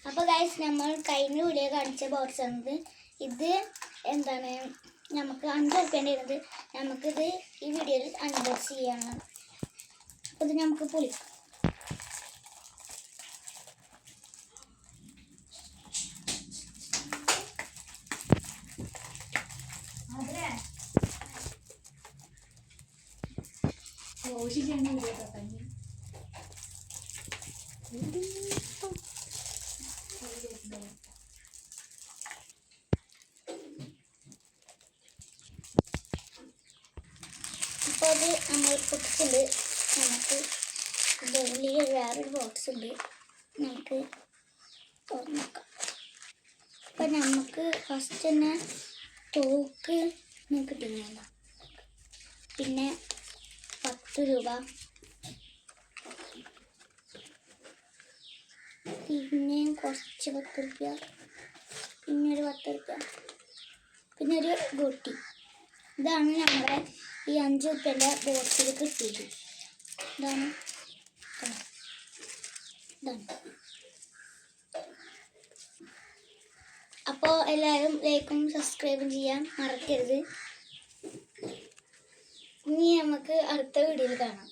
അപ്പോൾ ഗൈസ് നമ്മൾ കഴിഞ്ഞ വീഡിയോ കാണിച്ച ബോക്സ് ആണിത്. ഇത് എന്താണ് നമുക്ക് 5 റുപ്യേൻ്റെ ഇരുന്നത്. നമുക്കിത് ഈ വീഡിയോയിൽ അൺബോക്സ് ചെയ്യണം. അപ്പോൾ ഇത് നമുക്ക് പൊളിക്കാം. അപ്പോൾ അത് നമ്മൾ പൊട്ടിച്ചിട്ടുണ്ട്. നമുക്ക് ഇതിൽ വേറൊരു ബോക്സ് ഉണ്ട്, നമുക്ക് തുറന്ന് നോക്കാം. അപ്പം നമുക്ക് ഫസ്റ്റ് തന്നെ തോക്ക് നമുക്ക് കിട്ടുന്നില്ല. പിന്നെ 10 രൂപ, പിന്നെ കുറച്ച് 10 രൂപ, പിന്നെ ഒരു 10 രൂപ, പിന്നെ ഒരു ഗോട്ടി. ഇതാണ് നമ്മുടെ ഈ 5 റുപ്യേൻ്റെ ബോക്സിൽ കിട്ടിയത്. ഇതാണ്. അപ്പോൾ എല്ലാവരും ലൈക്കും സബ്സ്ക്രൈബും ചെയ്യാൻ മറക്കരുത്. ഇനി നമുക്ക് അടുത്ത വീഡിയോയിൽ കാണാം.